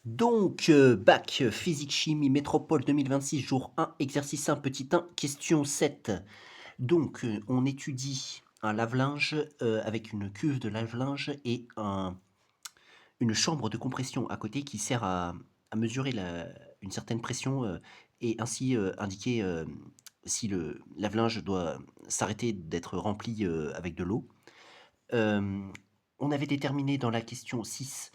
Bac physique chimie métropole 2026 jour 1 exercice 1 petit 1 question 7. On étudie un lave-linge, avec une cuve de lave-linge et une chambre de compression à côté qui sert à mesurer une certaine pression, et ainsi, indiquer, si le lave-linge doit s'arrêter d'être rempli, avec de l'eau. Hem, on avait déterminé dans la question 6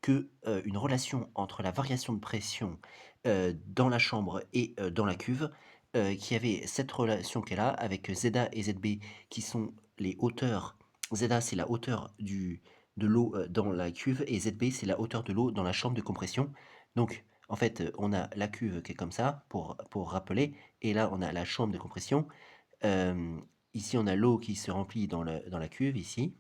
que, une relation entre la variation de pression, dans la chambre et dans la cuve, qu'il y avait cette relation qui est là avec ZA et ZB qui sont les hauteurs. ZA, c'est la hauteur de l'eau, dans la cuve et ZB, c'est la hauteur de l'eau dans la chambre de compression. Donc en fait, on a la cuve qui est comme ça pour rappeler et là, on a la chambre de compression. Hem, Ici, on a l'eau qui se remplit dans la cuve ici.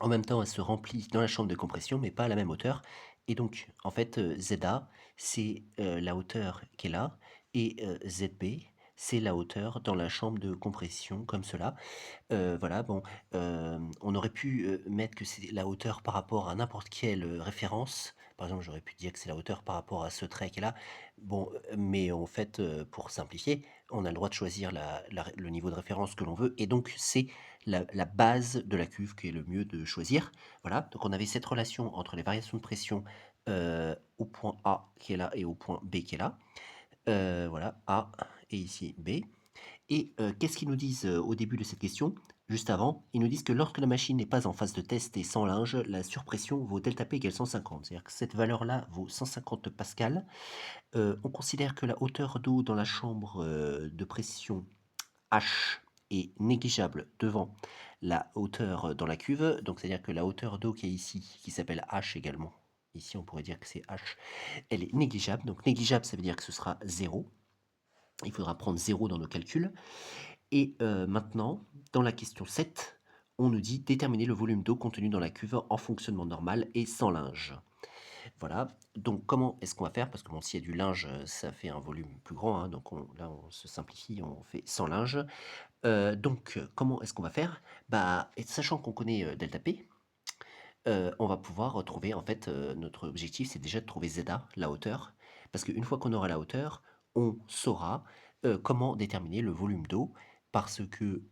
En même temps, elle se remplit dans la chambre de compression, mais pas à la même hauteur. Et donc, en fait, ZA, c'est la hauteur qui est là, et ZB, c'est la hauteur dans la chambre de compression, comme cela. Voilà, bon, on aurait pu mettre que c'est la hauteur par rapport à n'importe quelle référence. Par exemple, j'aurais pu dire que c'est la hauteur par rapport à ce trait qui est là. Bon, mais en fait, pour simplifier, on a le droit de choisir le niveau de référence que l'on veut, et donc c'est la base de la cuve qui est le mieux de choisir. Voilà, donc on avait cette relation entre les variations de pression au point A qui est là et au point B qui est là. Voilà, A et ici B. Et qu'est-ce qu'ils nous disent au début de cette question? Juste avant, ils nous disent que lorsque la machine n'est pas en phase de test et sans linge, la surpression vaut ΔP égale 150. C'est-à-dire que cette valeur-là vaut 150 pascal. On considère que la hauteur d'eau dans la chambre de pression H est négligeable devant la hauteur dans la cuve. Donc c'est-à-dire que la hauteur d'eau qui est ici, qui s'appelle H également, ici on pourrait dire que c'est H, elle est négligeable. Donc négligeable, ça veut dire que ce sera 0. Il faudra prendre 0 dans nos calculs. Et maintenant, dans la question 7, on nous dit déterminer le volume d'eau contenu dans la cuve en fonctionnement normal et sans linge. Voilà, donc comment est-ce qu'on va faire? Parce que bon, s'il y a du linge, ça fait un volume plus grand, hein, donc là, on se simplifie, on fait sans linge. Comment est-ce qu'on va faire? Bah, et sachant qu'on connaît ΔP, on va pouvoir retrouver, en fait, notre objectif, c'est déjà de trouver ZA, la hauteur, parce qu'une fois qu'on aura la hauteur, on saura comment déterminer le volume d'eau, parce que,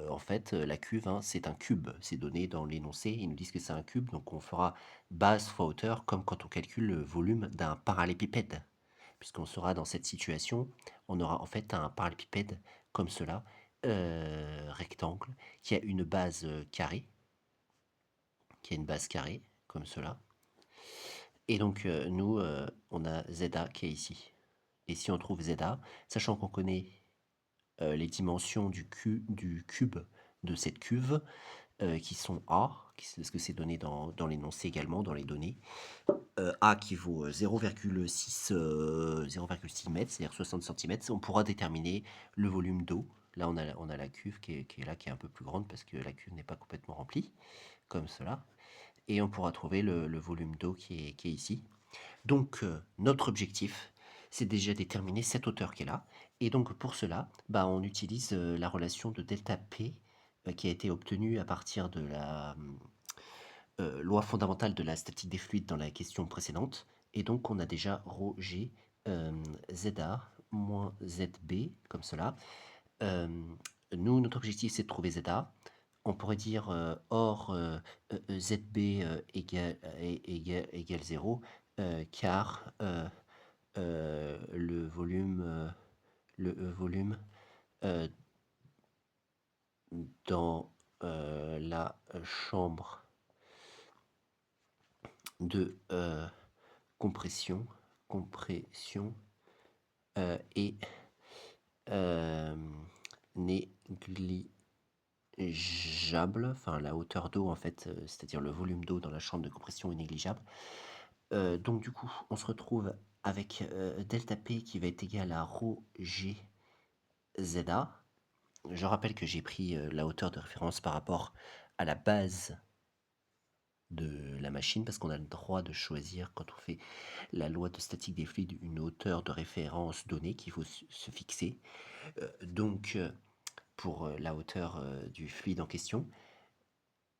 en fait, la cuve, hein, c'est un cube, c'est donné dans l'énoncé, ils nous disent que c'est un cube, donc on fera base fois hauteur, comme quand on calcule le volume d'un parallépipède. Puisqu'on sera dans cette situation, on aura en fait un parallépipède comme cela, rectangle, qui a une base carrée, comme cela. Et donc, nous, on a ZA qui est ici. Et si on trouve ZA, sachant qu'on connaît les dimensions du cube de cette cuve, qui sont A, parce que c'est donné dans l'énoncé également, dans les données, A qui vaut 0,6 mètres, c'est-à-dire 60 centimètres, on pourra déterminer le volume d'eau. Là, on a la cuve qui est là, qui est un peu plus grande, parce que la cuve n'est pas complètement remplie, comme cela. Et on pourra trouver le volume d'eau qui est ici. Donc, notre objectif, c'est déjà déterminer cette hauteur qui est là. Et donc, pour cela, bah, on utilise la relation de delta P qui a été obtenue à partir de la loi fondamentale de la statique des fluides dans la question précédente. Et donc, on a déjà ρg ZA moins ZB, comme cela. Euh, Nous, notre objectif, c'est de trouver ZA. On pourrait dire or ZB égale 0, car le volume euh, dans la chambre de compression est négligeable, enfin la hauteur d'eau en fait, c'est-à-dire le volume d'eau dans la chambre de compression est négligeable. Donc du coup, on se retrouve avec delta P qui va être égal à ρ g ZA. Je rappelle que j'ai pris la hauteur de référence par rapport à la base de la machine, parce qu'on a le droit de choisir, quand on fait la loi de statique des fluides, une hauteur de référence donnée qu'il faut se fixer. Pour la hauteur du fluide en question,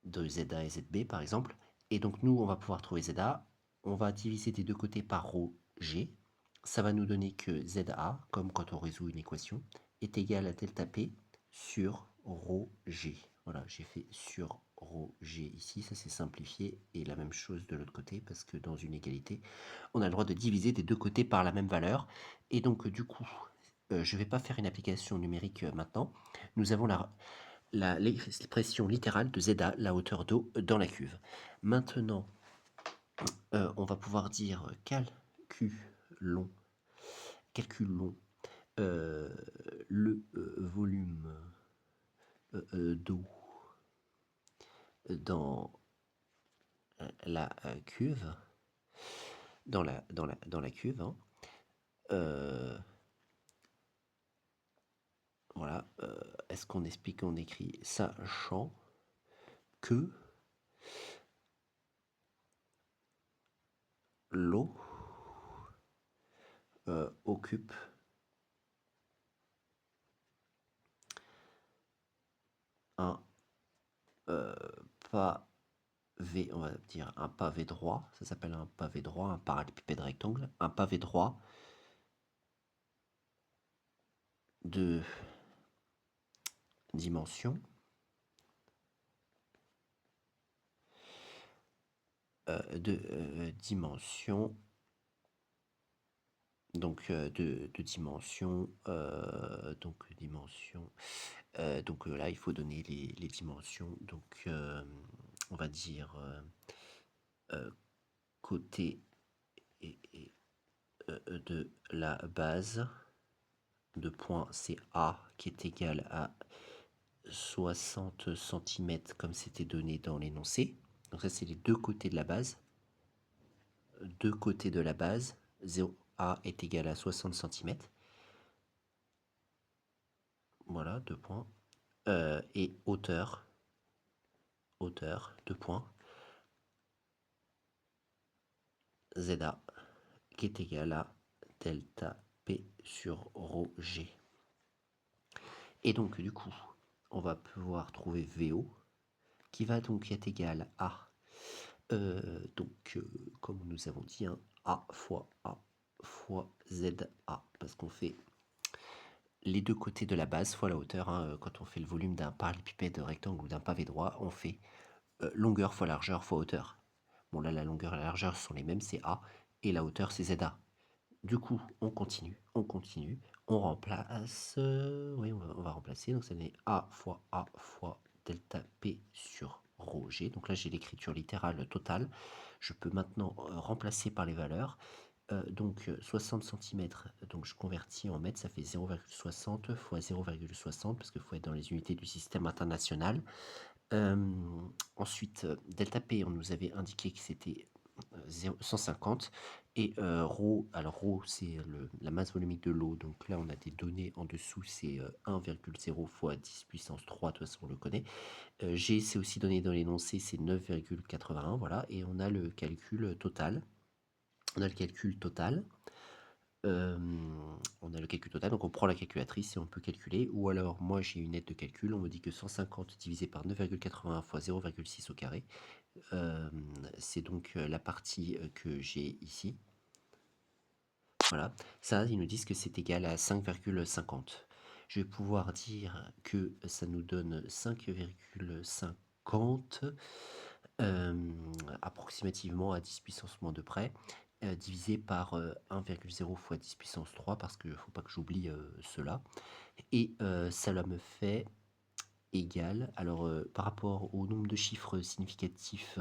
de ZA et ZB par exemple. Et donc nous, on va pouvoir trouver ZA. on va diviser des deux côtés par ρ g. Ça va nous donner que ZA, comme quand on résout une équation, est égal à delta P sur ρ g. Voilà, j'ai fait sur ρ g ici, ça c'est simplifié, et la même chose de l'autre côté, parce que dans une égalité, on a le droit de diviser des deux côtés par la même valeur. Et donc du coup, je ne vais pas faire une application numérique maintenant. Nous avons l'expression littérale de ZA, la hauteur d'eau dans la cuve. Maintenant, on va pouvoir dire calculons le volume d'eau dans la cuve, dans la cuve. Hein. Voilà. Est-ce qu'on explique, on écrit sachant que l'eau occupe un pavé, on va dire un pavé droit, ça s'appelle un pavé droit, un parallélépipède rectangle, un pavé droit de dimension donc de dimension donc là il faut donner les dimensions, donc on va dire côté de la base de point c'est A qui est égal à 60 cm comme c'était donné dans l'énoncé. Donc ça c'est les deux côtés de la base. Deux côtés de la base, 0A est égal à 60 cm. Voilà, deux points. Et hauteur, deux points, ZA, qui est égal à delta P sur ρ G. Et donc, du coup, on va pouvoir trouver VO, qui va donc être égal à, comme nous avons dit, hein, A fois ZA, parce qu'on fait les deux côtés de la base fois la hauteur. Hein, quand on fait le volume d'un parallélépipède rectangle ou d'un pavé droit, on fait longueur fois largeur fois hauteur. Bon là la longueur et la largeur sont les mêmes, c'est A, et la hauteur c'est ZA. Du coup on continue, on remplace, oui on va remplacer, donc ça donne A fois delta P sur ρ G. Donc là j'ai l'écriture littérale totale, je peux maintenant remplacer par les valeurs. Donc 60 cm, donc je convertis en mètres, ça fait 0,60 fois 0,60 parce qu'il faut être dans les unités du système international. Ensuite, delta P, on nous avait indiqué que c'était 150 et ρ, alors ρ c'est la masse volumique de l'eau, donc là on a des données en dessous, c'est 1,0 fois 10 puissance 3, de toute façon on le connaît. G c'est aussi donné dans l'énoncé, c'est 9,81, voilà, et on a le calcul total. On a le calcul total. Donc on prend la calculatrice et on peut calculer, ou alors moi j'ai une aide de calcul, on me dit que 150 divisé par 9,81 fois 0,6 au carré, c'est donc la partie que j'ai ici. Voilà, ça ils nous disent que c'est égal à 5,50. Je vais pouvoir dire que ça nous donne 5,50 approximativement à 10 puissance moins 2 près, divisé par 1,0 fois 10 puissance 3, parce qu'il ne faut pas que j'oublie cela. Et cela me fait égal, alors par rapport au nombre de chiffres significatifs,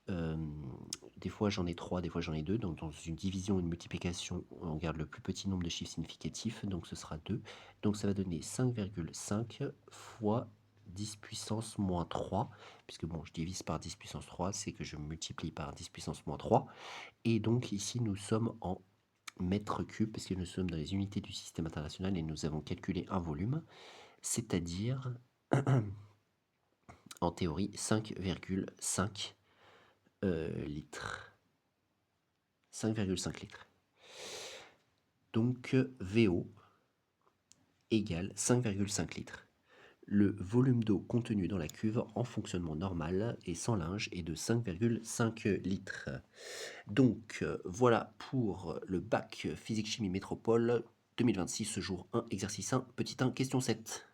des fois j'en ai 3, des fois j'en ai 2, donc dans une division ou une multiplication, on garde le plus petit nombre de chiffres significatifs, donc ce sera 2. Donc ça va donner 5,5 fois 10 puissance moins 3, puisque bon, je divise par 10 puissance 3, c'est que je multiplie par 10 puissance moins 3. Et donc ici, nous sommes en mètres cubes, parce que nous sommes dans les unités du système international et nous avons calculé un volume, c'est-à-dire, en théorie, 5,5 litres. 5,5 litres. Donc VO égale 5,5 litres. Le volume d'eau contenu dans la cuve en fonctionnement normal et sans linge est de 5,5 litres. Donc voilà pour le bac physique chimie métropole 2026, jour 1, exercice 1, petit 1, question 7.